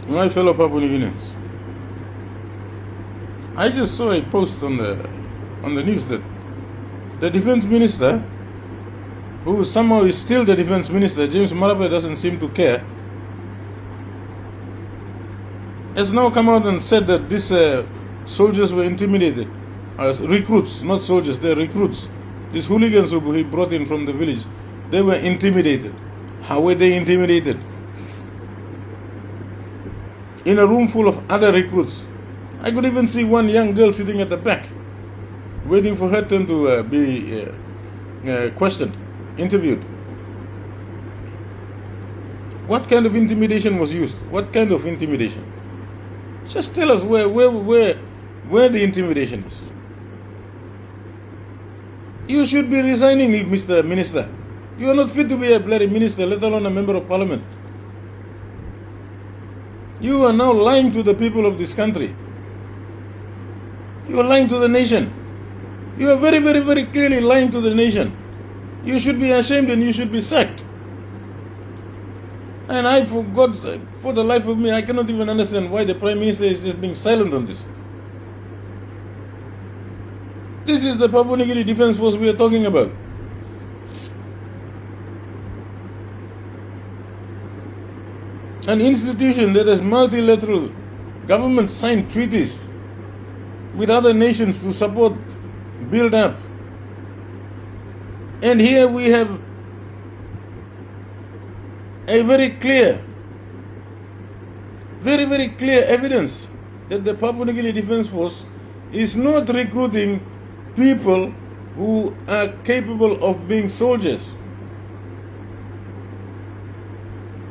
My fellow Papua New Guineans, I just saw a post on the news that the defense minister, who somehow is still the defense minister, James Marape doesn't seem to care, has now come out and said that these soldiers were intimidated. As recruits, not soldiers, they're recruits. These hooligans who he brought in from the village, they were intimidated. How were they intimidated? In a room full of other recruits. I could even see one young girl sitting at the back, waiting for her turn to be questioned, interviewed. What kind of intimidation was used? What kind of intimidation? Just tell us where the intimidation is. You should be resigning, Mr. Minister. You are not fit to be a bloody minister, let alone a member of parliament. You are now lying to the people of this country. You are lying to the nation. You are very, very, very clearly lying to the nation. You should be ashamed and you should be sacked. And I forgot, for the life of me, I cannot even understand why the Prime Minister is just being silent on this. This is the Papua New Guinea Defence Force we are talking about. An institution that has multilateral government signed treaties with other nations to support, build up. And here we have a very clear evidence that the Papua New Guinea Defence Force is not recruiting people who are capable of being soldiers.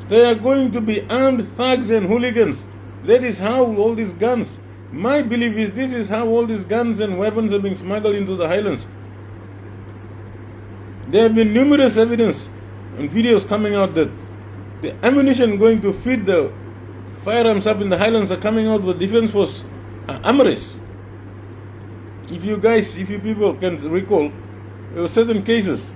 They are going to be armed thugs and hooligans. That is how all these guns, my belief is this is how all these guns and weapons are being smuggled into the highlands. There have been numerous evidence and videos coming out that the ammunition going to feed the firearms up in the highlands are coming out of the Defence Force armories. If you people can recall, there were certain cases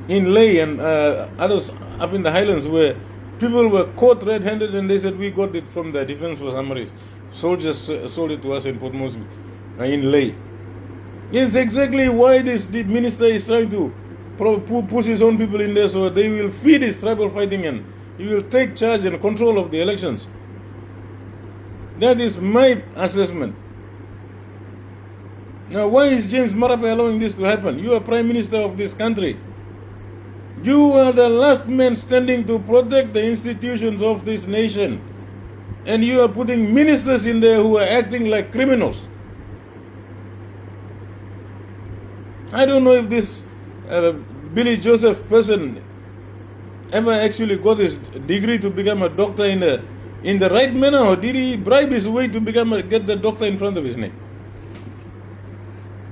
in Ley and others up in the highlands where people were caught red-handed and they said we got it from the Defence Force armories. Soldiers sold it to us in Port Moresby, in Ley. It's exactly why the minister is trying to push his own people in there so they will feed his tribal fighting and he will take charge and control of the elections. That is my assessment. Now, why is James Marape allowing this to happen? You are Prime Minister of this country. You are the last man standing to protect the institutions of this nation. And you are putting ministers in there who are acting like criminals. I don't know if this Billy Joseph person ever actually got his degree to become a doctor in the right manner, or did he bribe his way to get the doctor in front of his name?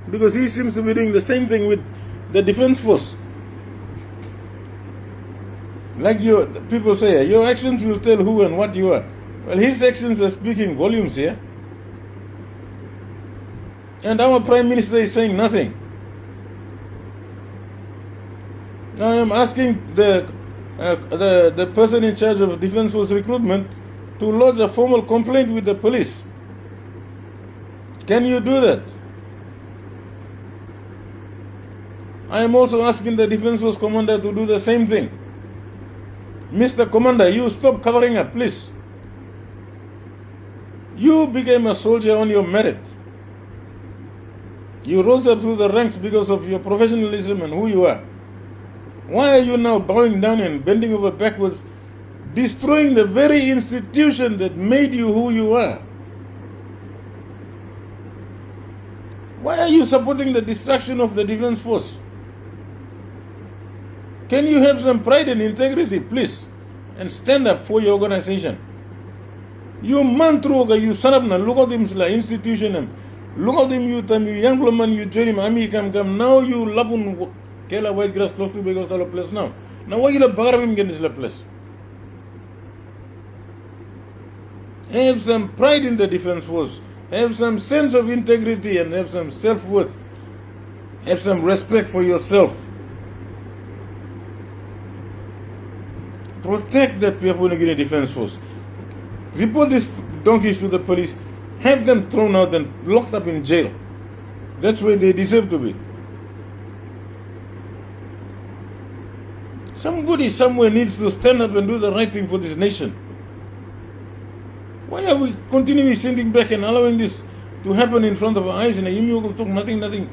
Because he seems to be doing the same thing with the Defence Force. Like people say, your actions will tell who and what you are. Well, his actions are speaking volumes here. And our Prime Minister is saying nothing. Now I am asking the person in charge of Defence Force recruitment to lodge a formal complaint with the police. Can you do that? I am also asking the Defence Force Commander to do the same thing. Mr. Commander, you stop covering up, please. You became a soldier on your merit. You rose up through the ranks because of your professionalism and who you are. Why are you now bowing down and bending over backwards, destroying the very institution that made you who you are? Why are you supporting the destruction of the Defence Force? Can you have some pride and integrity, please, and stand up for your organization? You man truga, you son of na, look at him la institution, look at him, you young woman, you join him, ami come, now you lapun kela white grass close to because all place now. Now why you la bagar him get this place? Have some pride in the Defence Force, have some sense of integrity and have some self-worth, have some respect for yourself. Protect that Papua New Guinea Defence Force. Report these donkeys to the police. Have them thrown out and locked up in jail. That's where they deserve to be. Somebody somewhere needs to stand up and do the right thing for this nation. Why are we continually sitting back and allowing this to happen in front of our eyes? And you will talk nothing.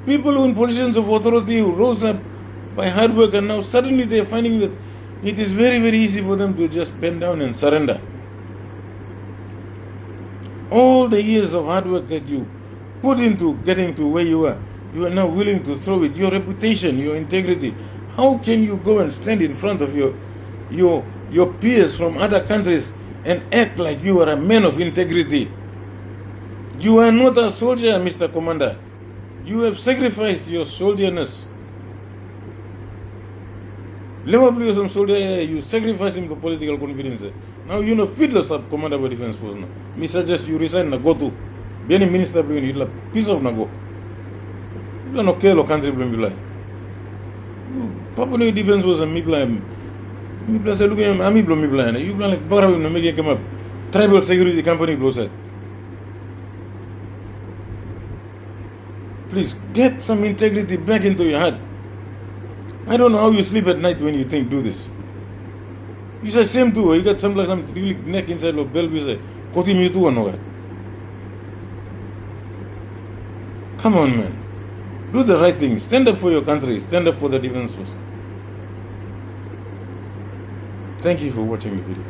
People who in positions of authority who rose up by hard work, and now suddenly they are finding that it is very, very easy for them to just bend down and surrender. All the years of hard work that you put into getting to where you are now willing to throw it. Your reputation, your integrity. How can you go and stand in front of your peers from other countries and act like you are a man of integrity? You are not a soldier, Mr. Commander. You have sacrificed your soldierness. Some soldier, you sacrifice him for political convenience. Now you know feedless of Commander of Defense Force now. Me suggest you resign and go to be any minister blame you piece of nago. You don't care country blame you like. Papua Defense Force and me blame. Me plus look at army blame me blame. You blame like Barabu no make come up. Tribal security company blows it. Please get some integrity back into your heart. I don't know how you sleep at night when you think do this. You say same too. You got some really neck inside of bell. You say, "Koti me too or Come on, man. Do the right thing. Stand up for your country. Stand up for the defense force." Thank you for watching the video.